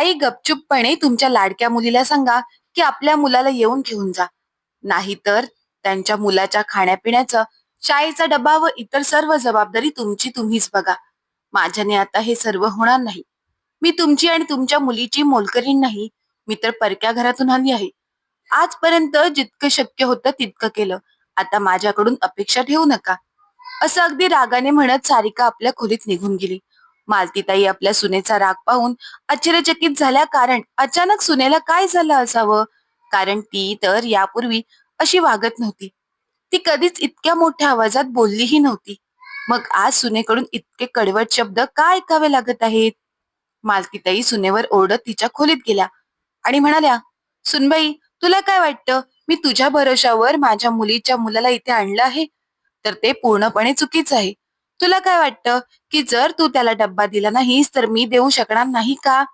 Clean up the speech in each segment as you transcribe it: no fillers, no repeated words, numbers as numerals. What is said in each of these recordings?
आई गपचूपपणे तुमच्या लाडक्या मुलीला सांगा की आपल्या मुलाला येऊन घेऊन जा. नाहीतर त्यांच्या मुलाच्या खाण्यापिण्याचं, शाळेचा डबा व इतर सर्व जबाबदारी तुमची तुम्हीच बघा. माझ्याने आता हे सर्व होणार नाही. मी तुमची आणि तुमच्या मुलीची मोलकरीण नाही. मी तर परक्या घरातून आली आहे. आजपर्यंत जितकं शक्य होतं तितकं केलं. आता माझ्याकडून अपेक्षा ठेवू नका. असं अगदी रागाने म्हणत सारिका आपल्या खोलीत निघून गेली. मालतीताई आपल्या सुनेचा राग पाहून आश्चर्यचकित झाल्या, कारण अचानक सुनेला काय झालं असावं. कारण ती तर यापूर्वी अशी वागत नव्हती. ती कधीच इतक्या मोठ्या आवाजात बोललीही नव्हती. मग आज सुनेकडून इतके कडवट शब्द का ऐकावे लागत आहेत? मालतीताई सुनेवर ओरडत तिच्या खोलीत गेल्या आणि म्हणाल्या, सुनबाई, तुला काय वाटतं? मी तुझ्या भरोशावर माझ्या मुलीच्या मुलाला इथे आणलं आहे, तर ते पूर्णपणे चुकीचं आहे. तुला काय वाटतं की जर तू त्याला डब्बा दिला नाहीस तर मी देऊ शकणार नाही का?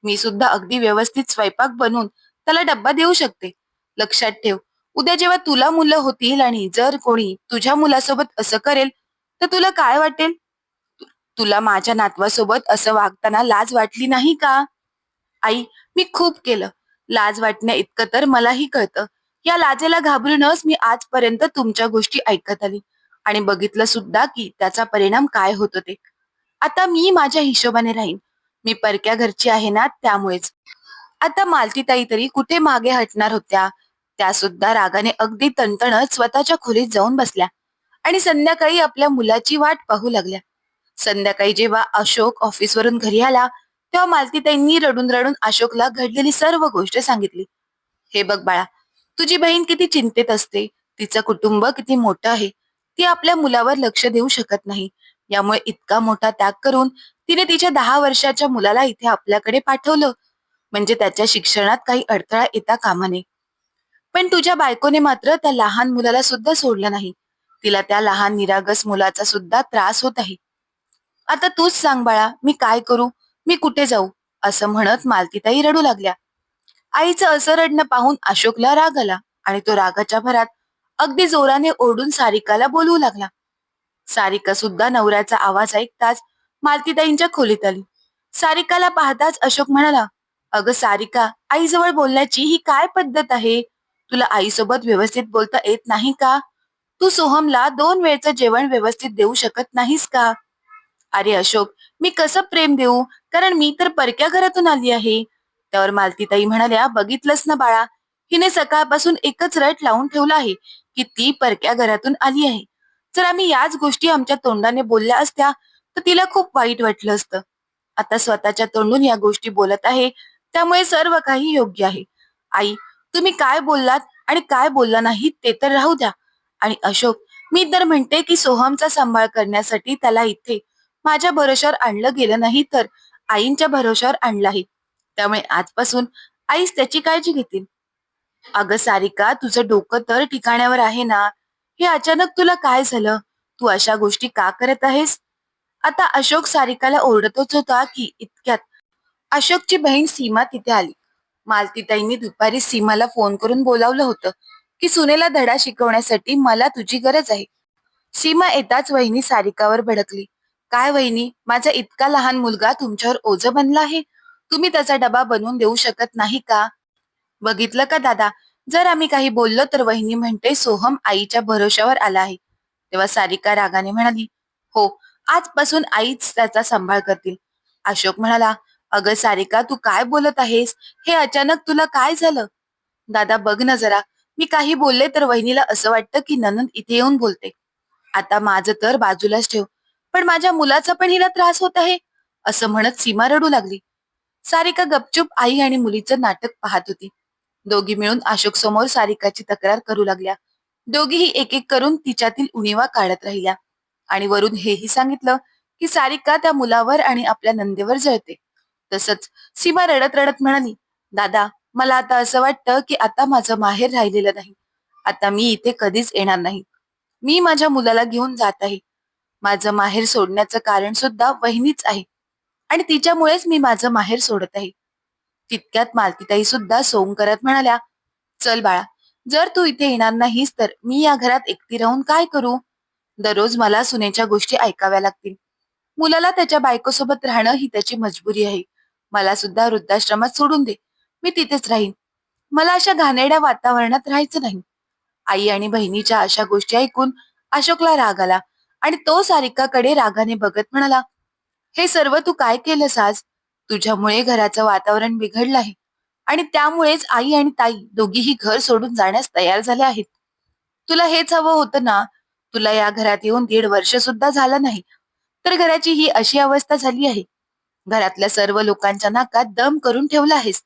मी सुद्धा अगदी व्यवस्थित स्वयंपाक बनवून त्याला डब्बा देऊ शकते. लक्षात ठेव, उद्या जेव्हा तुला मुलं होतील आणि जर कोणी तुझ्या मुलासोबत असं करेल, तर तुला काय वाटेल? तुला माझ्या नातवासोबत असं वागताना लाज वाटली नाही का? आई, मी खूप केलं. लाज वाटण्या इतकं तर मलाही कळतं. या लाजेला घाबरूनच मी आजपर्यंत तुमच्या गोष्टी ऐकत आली आणि बघितलं सुद्धा की त्याचा परिणाम काय होतो ते. आता मी माझ्या हिशोबाने राहीन. मी परक्या घरची आहे ना, त्यामुळेच. आता मालतीताई तरी कुठे मागे हटणार होत्या. त्या सुद्धा रागाने अगदी तणतणत स्वतःच्या खोलीत जाऊन बसल्या आणि संध्याकाळी आपल्या मुलाची वाट पाहू लागल्या. संध्याकाळी जेव्हा अशोक ऑफिसवरून घरी आला, तेव्हा मालतीताईंनी रडून रडून अशोकला घडलेली सर्व गोष्ट सांगितली. हे बघ बाळा, तुझी बहीण किती चिंतेत असते. तिचं कुटुंब किती मोठं आहे. ती आपल्या मुलावर लक्ष देऊ शकत नाही. यामुळे इतका मोठा त्याग करून तिने तिच्या 10 वर्षाच्या मुलाला इथे आपल्याकडे पाठवलं. म्हणजे त्याच्या शिक्षणात काही अडथळा येता कामा नये. पण तुझ्या बायकोने मात्र त्या लहान मुलाला सुद्धा सोडलं नाही. तिला त्या लहान निरागस मुलाचा सुद्धा त्रास होत आहे. आता तूच सांग बाळा, मी काय करू? मी कुठे जाऊ? असं म्हणत मालतीताई रडू लागल्या. आईचं असं रडणं पाहून अशोकला राग आला आणि तो रागाच्या भरात अगदी जोराने ओरडून सारिकाला बोलवू लागला. सारिका सुद्धा नवऱ्याचा आवाज ऐकताच मालतीताईंच्या खोलीत आली. सारिकाला पाहताच अशोक म्हणाला, अगं सारिका, आईजवळ बोलण्याची ही काय पद्धत आहे? तुला आईसोबत व्यवस्थित बोलता येत नाही का? तू सोहमला 2 वेळचं जेवण व्यवस्थित देऊ शकत नाहीस का? अरे अशोक, मी कसं प्रेम देऊ? कारण मी तर परक्या घरातून आली आहे. त्यावर मालतीताई म्हणाल्या, बघितलंस ना बाळा, हिने सकाळपासून एकच रट लावून ठेवला आहे की ती परक्या घरातून आली आहे. जर आम्ही याच गोष्टी आमच्या तोंडाने बोलल्या असत्या तर तिला खूप वाईट वाटलं असतं. आता स्वतःच्या तोंडून या गोष्टी बोलत आहे, त्यामुळे सर्व काही योग्य आहे. आई, तुम्ही काय बोललात आणि काय बोलला नाही ते तर राहू द्या. आणि अशोक, मी तर म्हणते की सोहमचा सांभाळ करण्यासाठी त्याला इथे माझ्या भरोशावर आणलं गेलं नाही, तर आईंच्या भरोशावर आणलं आहे. त्यामुळे आजपासून आईच त्याची काळजी घेतील. अगं सारिका, तुझं डोकं तर ठिकाण्यावर आहे ना? हे अचानक तुला काय झालं? तू अशा गोष्टी का करत आहेस? आता अशोक सारिकाला ओरडतच होता की इतक्यात अशोकची बहीण सीमा तिथे आली. मालतीताईंनी दुपारी सीमाला फोन करून बोलावलं होतं की सुनेला धडा शिकवण्यासाठी मला तुझी गरज आहे. सीमा येताच वहिनी सारिकावर भडकली. काय वहिनी, माझा इतका लहान मुलगा तुमच्यावर ओझं बनला आहे? तुम्ही त्याचा डबा बनवून देऊ शकत नाही का? बघितलं का दादा, जर आम्ही काही बोललो तर वहिनी म्हणते सोहम आईच्या भरोशावर आला आहे. तेव्हा सारिका रागाने म्हणाली, हो, आजपासून आईच त्याचा सांभाळ करतील. अशोक म्हणाला, अगं सारिका, तू काय बोलत आहेस? हे अचानक तुला काय झालं? दादा बघ ना जरा, मी काही बोलले तर वहिनीला असं वाटतं की ननंद इथे येऊन बोलते. आता माझं तर बाजूलाच ठेव, पण माझ्या मुलाचा पण हिला त्रास होत आहे, असं म्हणत सीमा रडू लागली. सारिका गपचूप आई आणि मुलीचं नाटक पाहत होती. दोघी मिळून अशोक समोर सारिकाची तक्रार करू लागल्या. दोघीही एक एक करून तिच्यातील उणिवा काढत राहिल्या आणि वरून हेही सांगितलं की सारिका त्या मुलावर आणि आपल्या नंदेवर जळते. तसंच सीमा रडत रडत म्हणाली, दादा, मला आता असं वाटतं की आता माझं माहेर राहिलेलं नाही. आता मी इथे कधीच येणार नाही. मी माझ्या मुलाला घेऊन जात आहे. माझं माहेर सोडण्याचं कारण सुद्धा वहिनीच आहे आणि तिच्यामुळेच मी माझं माहेर सोडत आहे. तितक्यात मालतीताई सुद्धा सोंग करत म्हणाल्या, चल बाळा, जर तू इथे येणार नाहीस तर मी या घरात एकटी राहून काय करू? दररोज मला सुनेच्या गोष्टी ऐकाव्या लागतील. मुलाला त्याच्या बायकोसोबत राहणं ही त्याची मजबुरी आहे. मला सुद्धा वृद्धाश्रमात सोडून दे. मी तिथेच राहीन. मला अशा घाणेरड्या वातावरणात राहायचं नाही. आई आणि बहिणीच्या अशा गोष्टी ऐकून अशोकला राग आला आणि तो सारिकाकडे रागाने बघत म्हणाला, "हे सर्व तू काय केलंस आज? तुझ्यामुळे घराचं वातावरण बिघडलं आहे आणि त्यामुळेच आई आणि ताई दोघीही घर सोडून जाण्यास तयार झाल्या आहेत. तुला हेच हवं होतं ना? तुला या घरात येऊन 1.5 वर्ष सुद्धा झालं नाही, तर घराची ही अशी अवस्था झाली आहे. घरातल्या सर्व लोकांच्या नाकात दम करून ठेवला आहेस.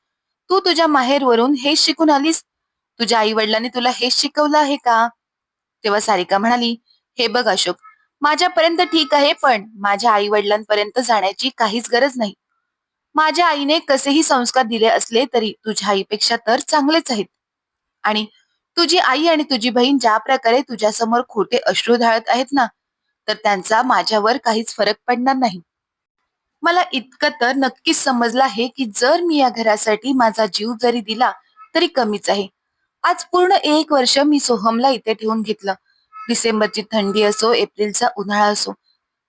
तू तुझ्या माहेरवरून हेच शिकून आलीस? तुझ्या आई वडिलांनी तुला हेच शिकवलं आहे का?" तेव्हा सारिका म्हणाली, "हे बघ अशोक, माझ्यापर्यंत ठीक आहे, पण माझ्या आई वडिलांपर्यंत जाण्याची काहीच गरज नाही. माझ्या आईने कसेही संस्कार दिले असले तरी तुझ्या आईपेक्षा तर चांगलेच आहेत. आणि तुझी आई आणि तुझी बहीण ज्या प्रकारे तुझ्यासमोर खोटे अश्रू ढाळत आहेत ना, तर त्यांचा माझ्यावर काहीच फरक पडणार नाही. मला इतकं तर नक्कीच समजलं आहे की जर मी या घरासाठी माझा जीव जरी दिला तरी कमीच आहे. आज पूर्ण 1 वर्ष मी सोहमला इथे ठेवून घेतलं. डिसेंबरची थंडी असो, एप्रिलचा उन्हाळा असो,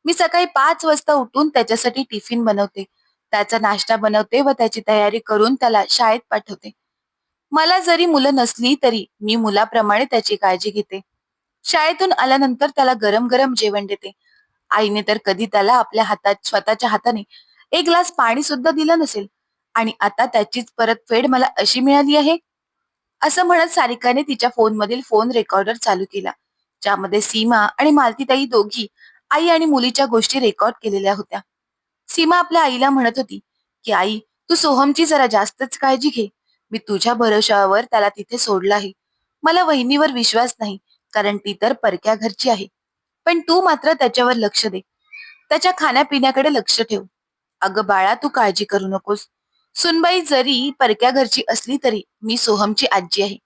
मी सकाळी 5 वाजता उठून त्याच्यासाठी टिफिन बनवते, त्याचा नाश्ता बनवते व त्याची तयारी करून त्याला शाळेत पाठवते. मला जरी मुलं नसली तरी मी मुलाप्रमाणे त्याची काळजी घेते. शाळेतून आल्यानंतर त्याला गरम गरम जेवण देते. आईने तर कधी त्याला आपल्या हातात स्वतःच्या हाताने 1 ग्लास पाणी सुद्धा दिलं नसेल आणि आता त्याचीच परतफेड मला अशी मिळाली आहे. असं म्हणत सारिकाने तिच्या फोनमधील फोन रेकॉर्डर चालू केला, ज्यामध्ये सीमा आणि मालतीताई दोघी आई आणि मुलीच्या गोष्टी रेकॉर्ड केलेल्या होत्या. सीमा आपल्या आईला म्हणत होती की आई, तू सोहमची जरा जास्तच काळजी घे. मी तुझ्या भरोशावर त्याला तिथे सोडलं आहे. मला वहिनीवर विश्वास नाही, कारण ती तर परक्या घरची आहे. पण तू मात्र त्याच्यावर लक्ष दे. त्याच्या खाण्यापिण्याकडे लक्ष ठेव. अगं बाळा, तू काळजी करू नकोस. सुनबाई जरी परक्या घरची असली तरी मी सोहमची आजी आहे.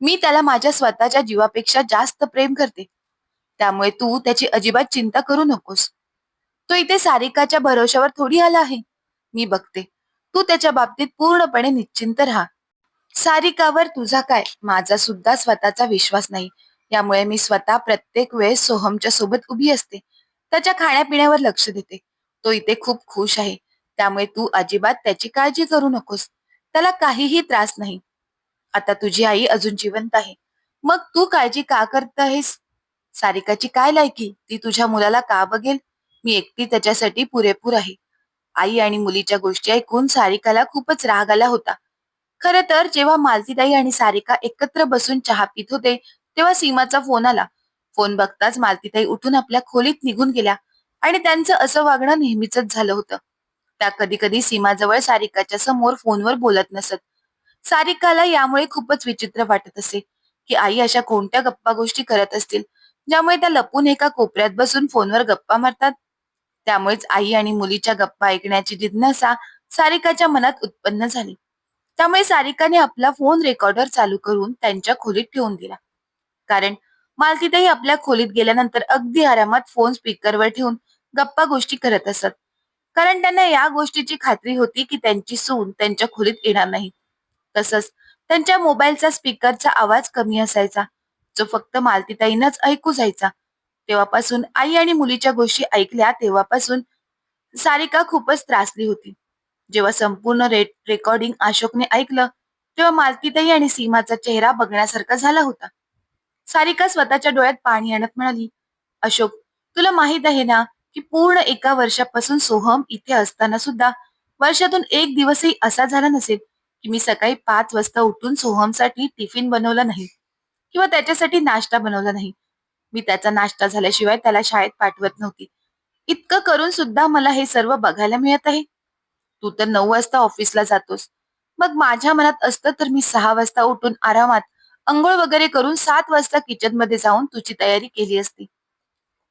मी त्याला माझ्या स्वतःच्या जीवापेक्षा जास्त प्रेम करते. त्यामुळे तू त्याची अजिबात चिंता करू नकोस. तो इथे सारिकाच्या भरोश्यावर थोडी आला आहे. मी बघते. तू त्याच्या बाबतीत पूर्णपणे निश्चिंत राहा. सारिकावर तुझा काय, माझा सुद्धा स्वतःचा विश्वास नाही. यामुळे मी स्वतः प्रत्येक वेळेस सोहमच्या सोबत उभी असते. त्याच्या खाण्यापिण्यावर लक्ष देते. तो इथे खूप खुश आहे. त्यामुळे तू अजिबात त्याची काळजी करू नकोस. त्याला काहीही त्रास नाही. आता तुझी आई अजून जिवंत आहे. मग तू काळजी का करत आहेस? सारिकाची काय लायकी? ती तुझ्या मुलाला का बघेल? मी एकटी त्याच्यासाठी पुरेपूर आहे. आई आणि मुलीच्या गोष्टी ऐकून सारिकाला खूपच राग आला होता. खरं तर जेव्हा मालतीताई आणि सारिका एकत्र बसून चहा पित होते, तेव्हा सीमाचा फोन आला. फोन बघताच मालतीताई उठून आपल्या खोलीत निघून गेल्या आणि त्यांचं असं वागणं नेहमीच झालं होतं. त्या कधी कधी सीमाजवळ सारिकाच्या समोर फोनवर बोलत नसत. सारिकाला यामुळे खूपच विचित्र वाटत असे की आई अशा कोणत्या गप्पा गोष्टी करत असतील, ज्यामुळे त्या लपून एका कोपऱ्यात बसून फोनवर गप्पा मारतात. त्यामुळेच आई आणि मुलीच्या गप्पा ऐकण्याची जिज्ञासा सारिकाच्या मनात उत्पन्न झाली. त्यामुळे सारिकाने आपला फोन रेकॉर्डर चालू करून त्यांच्या खोलीत ठेवून दिला. कारण मालतीताई आपल्या खोलीत गेल्यानंतर अगदी आरामात फोन स्पीकरवर ठेवून गप्पा गोष्टी करत असत. कारण त्यांना या गोष्टीची खात्री होती की त्यांची सून त्यांच्या खोलीत येणार नाही. तसंच त्यांच्या मोबाईलचा स्पीकरचा आवाज कमी असायचा, जो फक्त मालतीताईंनाच ऐकू जायचा. तेव्हापासून आई आणि मुलीच्या गोष्टी ऐकल्या तेव्हापासून सारिका खूपच त्रासली होती. जेव्हा संपूर्ण रेकॉर्डिंग अशोकने ऐकलं, तेव्हा मालतीताई आणि सीमाचा चेहरा बघण्यासारखा झाला होता. सारिका स्वतःच्या डोळ्यात पाणी आणत म्हणाली, "अशोक, तुला माहित आहे ना की पूर्ण 1 वर्षापासून सोहम इथे असताना सुद्धा वर्षातून 1 दिवसही असा झाला नसेल की मी सकाळी 5 वाजता उठून सोहमसाठी टिफिन बनवला नाही किंवा त्याच्यासाठी नाश्ता बनवला नाही. मी त्याचा नाश्ता झाल्याशिवाय त्याला शाळेत पाठवत नव्हती. इतकं करून सुद्धा मला हे सर्व बघायला मिळत आहे. तू तर 9 वाजता ऑफिसला जातोस. मग माझ्या मनात असतं तर मी 6 वाजता उठून आरामात अंघोळ वगैरे करून 7 वाजता किचनमध्ये जाऊन तुझी तयारी केली असती.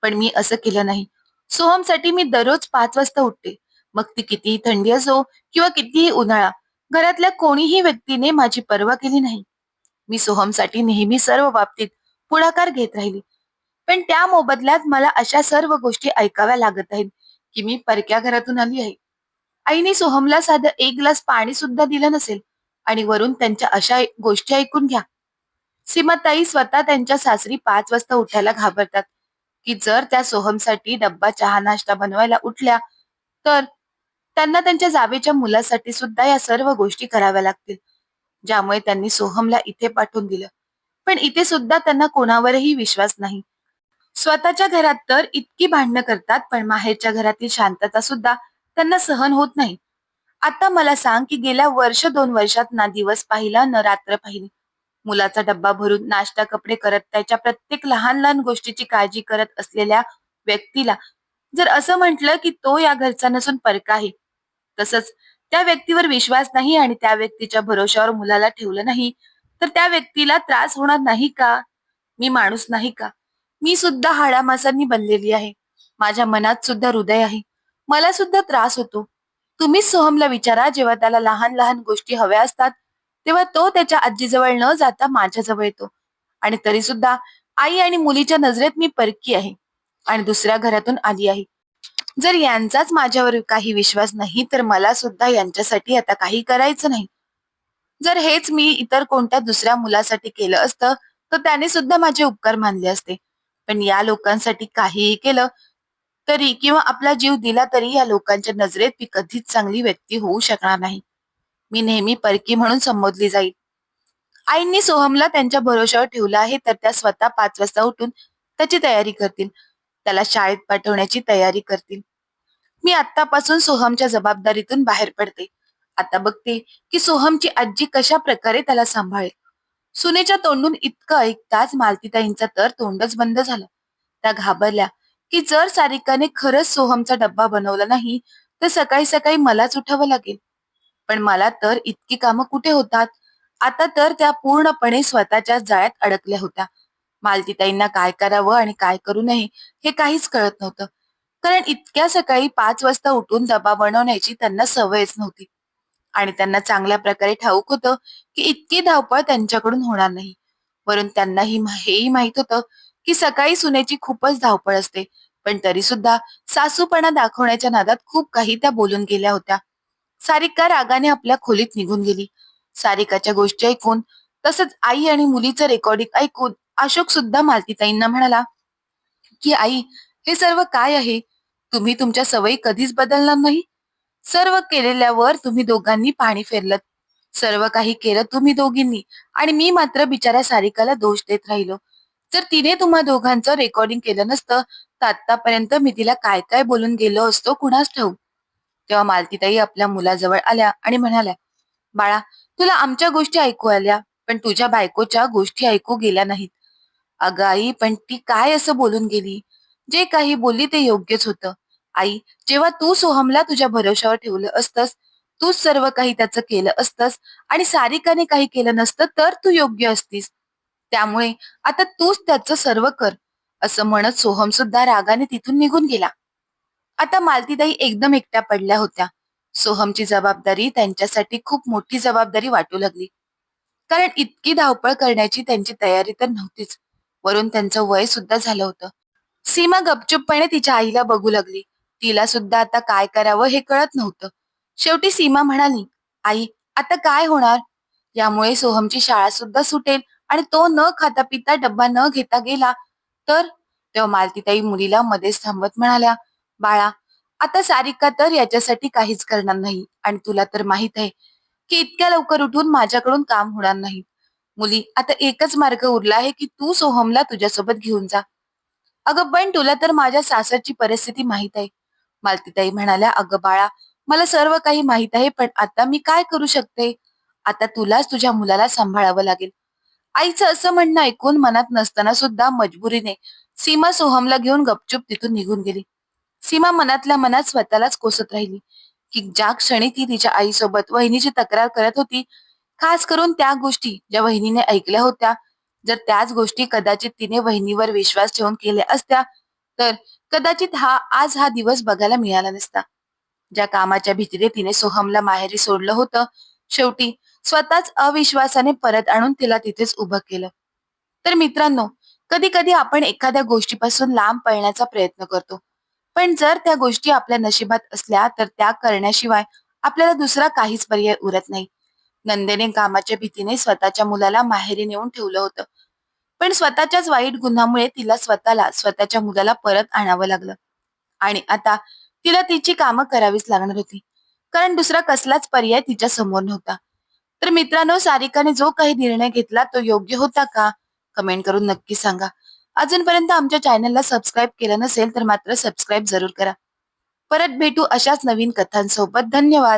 पण मी असं केलं नाही. सोहमसाठी मी दररोज 5 वाजता उठते. मग ती कितीही थंडी असो किंवा कितीही उन्हाळा. घरातल्या कोणीही व्यक्तीने माझी पर्वा केली नाही. मी सोहमसाठी नेहमी सर्व बाबतीत पुढाकार घेत राहिली. पण त्या मोबदल्यात मला अशा सर्व गोष्टी ऐकाव्या लागत आहेत की मी परक्या घरातून आली आहे. आईने सोहमला साधं 1 ग्लास पाणी सुद्धा दिलं नसेल आणि वरून त्यांच्या अशा गोष्टी ऐकून घ्या. सीमाताई स्वतः त्यांच्या सासरी 5 वाजता उठायला घाबरतात की जर त्या सोहमसाठी डब्बा चहा नाश्ता बनवायला उठल्या तर त्यांना त्यांच्या जावेच्या मुलासाठी सुद्धा या सर्व गोष्टी कराव्या लागतील, ज्यामुळे त्यांनी सोहमला इथे पाठवून दिलं. पण इथे सुद्धा त्यांना कोणावरही विश्वास नाही. स्वतःच्या घरात तर इतकी भांडणं करतात, पण माहेरच्या घरातील शांतता सुद्धा त्यांना सहन होत नाही. आता मला सांग, की गेल्या वर्ष 2 वर्षात ना दिवस पाहिला न रात्र पाहिली. मुलाचा डब्बा भरून नाश्ता कपडे करत त्याच्या प्रत्येक लहान लहान गोष्टीची काळजी करत असलेल्या व्यक्तीला जर असं म्हटलं, की तो या घरचा नसून परका आहे, तसंच त्या व्यक्तीवर विश्वास नाही आणि त्या व्यक्तीच्या भरोश्यावर मुलाला ठेवलं नाही, तर त्या व्यक्तीला त्रास होणार नाही का? मी माणूस नाही का? मी सुद्धा हाडामासांनी बनलेली आहे. माझ्या मनात सुद्धा हृदय आहे. मला सुद्धा त्रास होतो. तुम्हीच सोहमला विचारा, जेव्हा त्याला लहान लहान गोष्टी हव्या असतात, तेव्हा तो त्याच्या आजीजवळ न जाता माझ्याजवळ येतो. आणि तरी सुद्धा आई आणि मुलीच्या नजरेत मी परकी आहे आणि दुसऱ्या घरातून आली आहे. जर यांचाच माझ्यावर काही विश्वास नाही, तर मला सुद्धा यांच्यासाठी आता काही करायचं नाही. जर हेच मी इतर कोणत्या दुसऱ्या मुलासाठी केलं असतं, तर त्याने सुद्धा माझे उपकार मानले असते. पण या लोकांसाठी काहीही केलं तरी किंवा आपला जीव दिला तरी या लोकांच्या नजरेत मी कधीच चांगली व्यक्ती होऊ शकणार नाही. मी नेहमी परकी म्हणून संबोधली जाईल. आईंनी सोहमला त्यांच्या भरोश्यावर ठेवलं आहे, तर त्या स्वतः 5 वाजता उठून त्याची तयारी करतील. त्याला शाळेत पाठवण्याची तयारी करतील. मी आत्तापासून सोहमच्या जबाबदारीतून बाहेर पडते. आता बघते, की सोहमची आजी कशा प्रकारे त्याला सांभाळेल. सुनेच्या तोंडून इतकं ऐकताच मालतीताईंचा तर तोंडच बंद झालं. त्या घाबरल्या, की जर सारिकाने खरंच सोहमचा डब्बा बनवला नाही, तर सकाळी सकाळी मलाच उठावं लागेल. पण मला तर इतकी कामं कुठे होतात. आता तर त्या पूर्णपणे स्वतःच्याच जाळ्यात अडकल्या होत्या. मालतीताईंना काय करावं आणि काय करू नये हे काहीच कळत नव्हतं. कारण इतक्या सकाळी 5 वाजता उठून डबा बनवण्याची त्यांना सवयच नव्हती. आणि त्यांना चांगल्या प्रकारे ठाऊक होतं, की इतकी धावपळ त्यांच्याकडून होणार नाही. वरून त्यांनाही हेही माहित होतं, की सकाळी सुनेची खूपच धावपळ असते. पण तरी सुद्धा सासूपणा दाखवण्याच्या नादात खूप काही त्या बोलून गेल्या होत्या. सारिका रागाने आपल्या खोलीत निघून गेली. सारिकाच्या गोष्टी ऐकून, तसंच आई आणि मुलीचं रेकॉर्डिंग ऐकून अशोक सुद्धा मालतीताईंना म्हणाला, की आई, हे सर्व काय आहे? तुम्ही तुमच्या सवयी कधीच बदलणार नाही. सर्व केलेल्यावर तुम्ही दोघांनी पाणी फेरलं. सर्व काही केलं तुम्ही दोघींनी आणि मी मात्र बिचाऱ्या सारिकाला दोष देत राहिलो. जर तिने तुम्हा दोघांचं रेकॉर्डिंग केलं नसतं, तर आतापर्यंत मी तिला काय काय बोलून गेलो असतो कुणास ठाऊक. तेव्हा मालतीताई आपल्या मुलाजवळ आल्या आणि म्हणाल्या, बाळा, तुला आमच्या गोष्टी ऐकू आल्या, पण तुझ्या बायकोच्या गोष्टी ऐकू गेल्या नाहीत. अगं आई, पण ती काय असं बोलून गेली? जे काही बोलली ते योग्यच होतं. आई, जेव्हा तू सोहमला तुझ्या भरोश्यावर ठेवलं असतंस, तूच सर्व काही त्याचं केलं असतंस आणि सारिकाने काही केलं नसतं तर तू योग्य असतीस. त्यामुळे आता तूच त्याचं सर्व कर, असं म्हणत सोहम सुद्धा रागाने तिथून निघून गेला. आता मालतीताई एकदम एकट्या पडल्या होत्या. सोहमची जबाबदारी त्यांच्यासाठी खूप मोठी जबाबदारी वाटू लागली. कारण इतकी धावपळ करण्याची त्यांची तयारी तर नव्हतीच. वरून त्यांचं वय सुद्धा झालं होतं. सीमा गपचूपपणे तिच्या आईला बघू लागली. तिला सुद्धा आता काय करावं हे कळत नव्हतं. शेवटी सीमा म्हणाली, आई, आता काय होणार? यामुळे सोहमची शाळा सुद्धा सुटेल आणि तो न खाता पिता डब्बा न घेता गेला तर? तेव्हा मालतीताई मुलीला मध्येच थांबत म्हणाल्या, बाळा, आता सारिका तर याच्यासाठी काहीच करणार नाही आणि तुला तर माहित आहे, की इतक्या लवकर उठून माझ्याकडून काम होणार नाही. मुली, आता एकच मार्ग उरला आहे, की तू सोहमला तुझ्यासोबत घेऊन जा. अगं पण तुला तर माझ्या सासरची परिस्थिती माहित आहे. मालतीताई म्हणाल्या, अगं बाळा, मला सर्व काही माहित आहे, पण आता मी काय करू शकते? आता तुलाच तुझ्या मुलाला सांभाळावं लागेल. आईचं असं म्हणणं ऐकून मनात नसताना सुद्धा मजबुरीने सीमा सोहमला घेऊन गपचूप तिथून निघून गेली. सीमा मनातल्या मनात स्वतःलाच कोसत राहिली, की ज्या क्षणी ती तिच्या आईसोबत वहिनीची तक्रार करत होती, खास करून त्या गोष्टी ज्या वहिनीने ऐकल्या होत्या, जर त्याच गोष्टी कदाचित तिने वहिनीवर विश्वास ठेवून केल्या असत्या, तर कदाचित आज हा दिवस बघायला मिळाला नसता. ज्या कामाच्या भीतीने तिने सोहमला माहेरी सोडलं होतं, शेवटी स्वतःच अविश्वासाने परत आणून तिला तिथेच उभं केलं. तर मित्रांनो, कधी कधी आपण एखाद्या गोष्टीपासून लांब पळण्याचा प्रयत्न करतो. पण जर त्या गोष्टी आपल्या नशिबात असल्या तर त्या करण्याशिवाय आपल्याला दुसरा काहीच पर्याय उरत नाही. नंदेने कामाच्या भीतीने स्वतःच्या मुलाला माहेरी नेऊन ठेवलं होतं. पण स्वतःच्याच वाईट गुन्ह्यामुळे तिला स्वतःला स्वतःच्या मुलाला परत आणावं लागलं. आणि आता तिला तिची कामं करावीच लागणार होती. कारण दुसरा कसलाच पर्याय तिच्या समोर नव्हता. तर मित्रांनो, सारिकाने जो काही निर्णय घेतला तो योग्य होता का? कमेंट करून नक्की सांगा. अजूनपर्यंत आमच्या चॅनलला सबस्क्राईब केलं नसेल तर मात्र सबस्क्राईब जरूर करा. परत भेटू अशाच नवीन कथांसोबत. धन्यवाद.